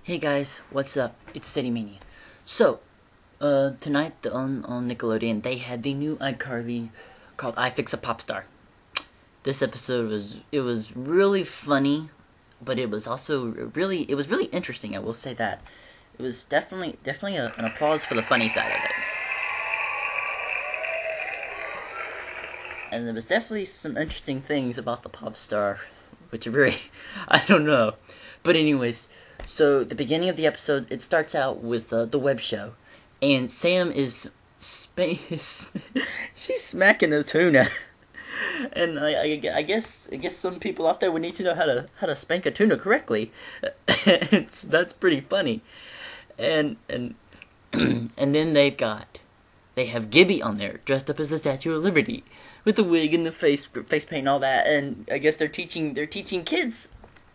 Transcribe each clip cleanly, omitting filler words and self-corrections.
Hey guys, what's up? It's City Mania. So, tonight on Nickelodeon they had the new iCarly called Fix A Popstar. This episode was really funny, but it was also really interesting. I will say that it was definitely an applause for the funny side of it, and there was definitely some interesting things about the pop star, which are very I don't know, but anyways. So the beginning of the episode, it starts out with the web show, and Sam is she's smacking a tuna, and I guess some people out there would need to know how to spank a tuna correctly. That's pretty funny, and and then they have Gibby on there dressed up as the Statue of Liberty with the wig and the face paint and all that, and I guess they're teaching kids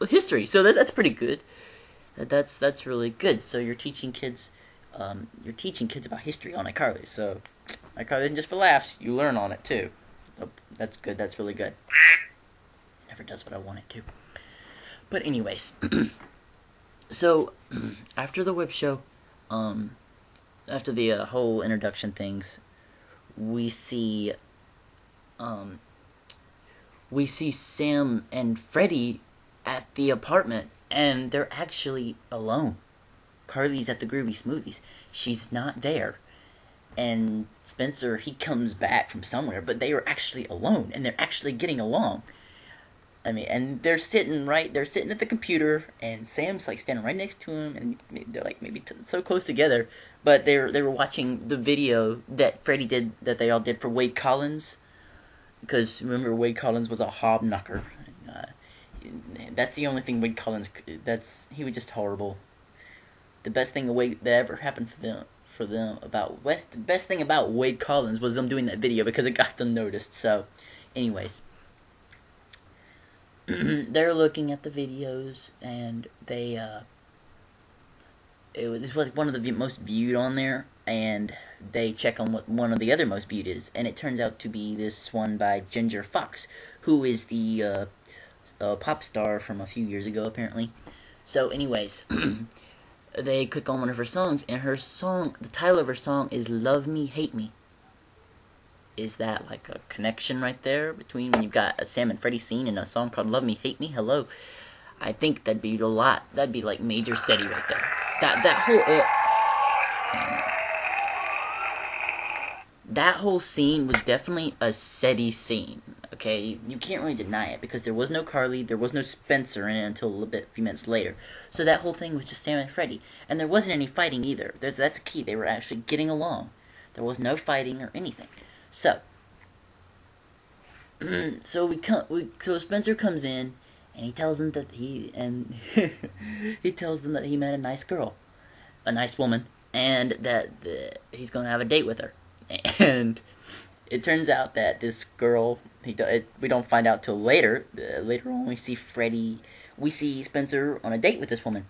history, so that's pretty good. That's really good. So you're teaching kids about history on iCarly. So iCarly isn't just for laughs. You learn on it too. So that's good. That's really good. Never does what I want it to. But anyways, so after the web show, after the whole introduction things, we see Sam and Freddie at the apartment. And they're actually alone. Carly's at the Groovy Smoothies. She's not there. And Spencer, he comes back from somewhere, but they are actually alone, and they're actually getting along. I mean, and they're sitting at the computer, and Sam's like standing right next to him, and they're like maybe so close together, but they were watching the video that Freddie did, that they all did for Wade Collins, because remember Wade Collins was a hobknocker. That's the only thing Wade Collins. He was just horrible. The best thing that ever happened for them about West. The best thing about Wade Collins was them doing that video because it got them noticed. So, anyways, they're looking at the videos and this was one of the most viewed on there, and they check on what one of the other most viewed is, and it turns out to be this one by Ginger Fox, who is the pop star from a few years ago, apparently. So, anyways, they click on one of her songs, and the title of her song is "Love Me, Hate Me." Is that like a connection right there between when you've got a Sam and Freddie scene and a song called "Love Me, Hate Me"? Hello, I think that'd be a lot. That'd be like major steady right there. That whole scene was definitely a SETI scene, okay? You can't really deny it, because there was no Carly, there was no Spencer in it until a few minutes later. So that whole thing was just Sam and Freddie. And there wasn't any fighting either. That's key. They were actually getting along. There was no fighting or anything. So, so Spencer comes in, and he tells them that he met a nice girl, a nice woman, and that he's going to have a date with her. And it turns out that this girl, we don't find out till later. Later on, we see Spencer on a date with this woman,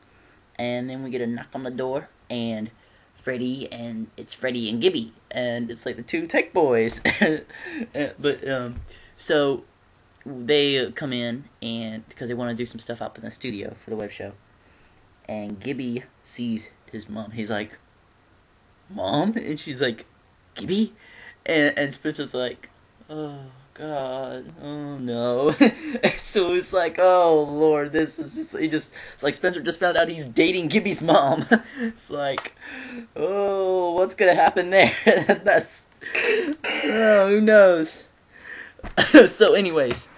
and then we get a knock on the door, and it's Freddie and Gibby, and it's like the two tech boys. So they come in, and because they want to do some stuff up in the studio for the web show, and Gibby sees his mom. He's like, "Mom?" And she's like, "Gibby?" And Spencer's like, "Oh God, oh no." So it's like, oh Lord, it's like Spencer just found out he's dating Gibby's mom. It's like, oh, what's gonna happen there? Who knows? So anyways,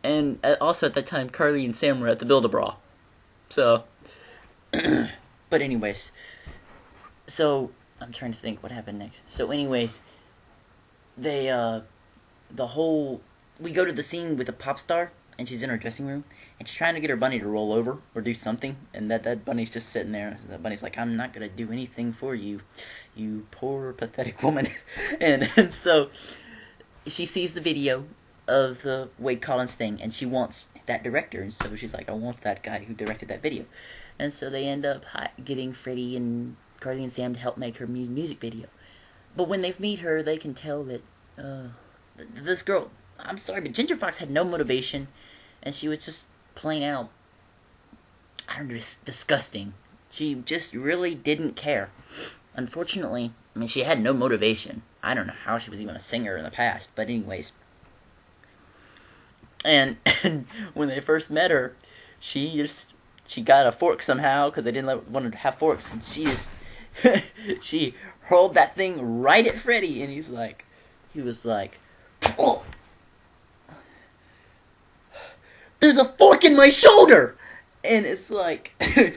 and also at that time, Carly and Sam were at the Build-A-Bra. So, but anyways. So, I'm trying to think what happened next. So anyways, we go to the scene with the pop star, and she's in her dressing room, and she's trying to get her bunny to roll over, or do something, and that bunny's just sitting there. That bunny's like, "I'm not gonna do anything for you, you poor, pathetic woman." and so, she sees the video of the Wade Collins thing, and she wants that director, and so she's like, "I want that guy who directed that video." And so they end up getting Freddie and Carly and Sam to help make her music video. But when they meet her, they can tell that this girl, I'm sorry, but Ginger Fox had no motivation, and she was just plain out I don't know, disgusting. She just really didn't care. Unfortunately, I mean, she had no motivation. I don't know how she was even a singer in the past, but anyways. And when they first met her, she got a fork somehow because they didn't want her to have forks, and she hurled that thing right at Freddy, and he was like, oh, there's a fork in my shoulder, and it's like, and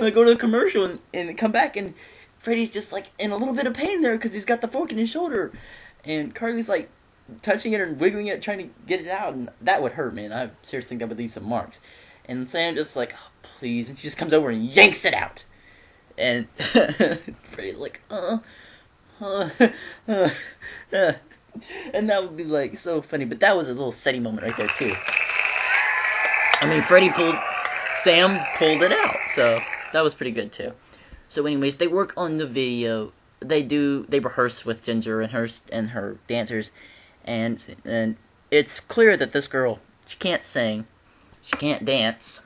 they go to a commercial and come back, and Freddy's just like in a little bit of pain there because he's got the fork in his shoulder, and Carly's like touching it and wiggling it, trying to get it out, and that would hurt, man. I seriously think that would leave some marks. And Sam just like, oh, please, and she just comes over and yanks it out, and Freddy's like, and that would be like so funny. But that was a little setty moment right there too. I mean, Sam pulled it out, so that was pretty good too. So anyways, they work on the video. They rehearse with Ginger and her dancers, and it's clear that this girl, she can't sing, she can't dance.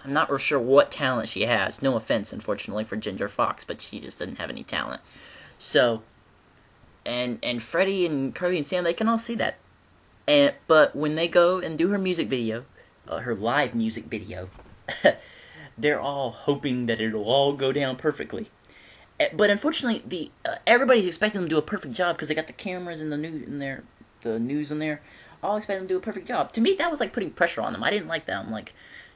I'm not real sure what talent she has. No offense, unfortunately, for Ginger Fox, but she just doesn't have any talent. So, and Freddie and Carly and Sam, they can all see that. But when they go and do her music video, her live music video, they're all hoping that it'll all go down perfectly. But unfortunately, everybody's expecting them to do a perfect job because they got the cameras and the news in there. All expect them to do a perfect job. To me, that was like putting pressure on them. I didn't like that. I'm like,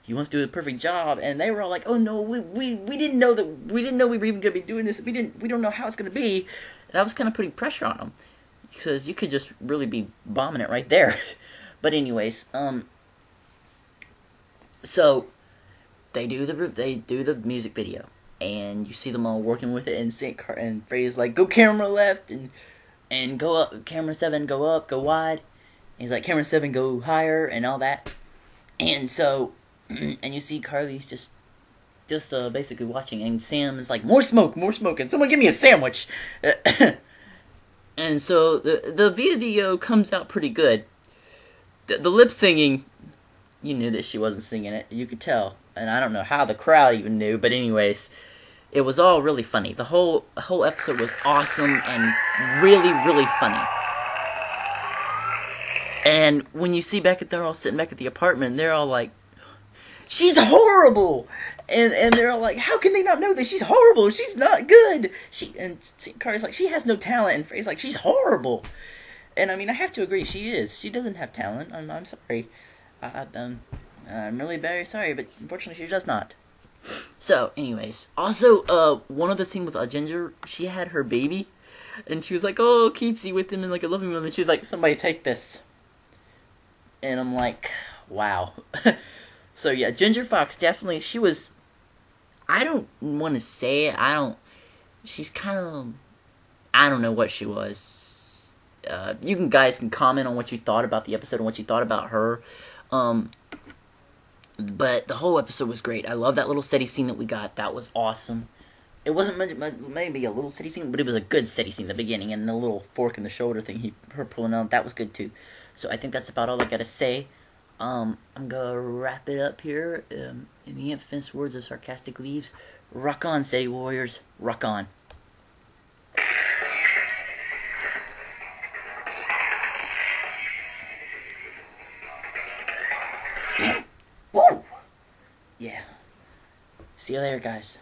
you want to do a perfect job, and they were all like, oh no, we didn't know we were even gonna be doing this. We don't know how it's gonna be. That was kind of putting pressure on them because you could just really be bombing it right there. But anyways, so they do the music video, and you see them all working with it, and Freddy's like, go camera left, and go up, camera 7, go up, go wide. And he's like, camera 7, go higher, and all that. And so, and you see Carly's just basically watching, and Sam is like, more smoke, and someone give me a sandwich. And so the video comes out pretty good. The lip singing, you knew that she wasn't singing it. You could tell. And I don't know how the crowd even knew, but anyways, it was all really funny. The whole episode was awesome and really, really funny. And when you see they're all sitting back at the apartment, they're all like, she's horrible! And they're all like, how can they not know that she's horrible? She's not good! Carly's like, she has no talent, and Freddy's like, she's horrible! And I mean, I have to agree, she is. She doesn't have talent. I'm sorry. I'm really very sorry, but unfortunately she does not. So, anyways, also, one of the scenes with Ginger, she had her baby, and she was like, oh, cutesy with him, and like a loving him, and she's like, somebody take this. And I'm like, wow. So yeah, Ginger Fox definitely, she was, I don't want to say it, she's kind of, I don't know what she was. You guys can comment on what you thought about the episode and what you thought about her. But the whole episode was great. I love that little steady scene that we got. That was awesome. It wasn't maybe a little steady scene, but it was a good steady scene in the beginning. And the little fork in the shoulder thing, her pulling out, that was good too. So I think that's about all I gotta say. I'm gonna wrap it up here. In the infamous words of Sarcastic Leaves, rock on, Steady Warriors, rock on. Whoa! Yeah. See you later, guys.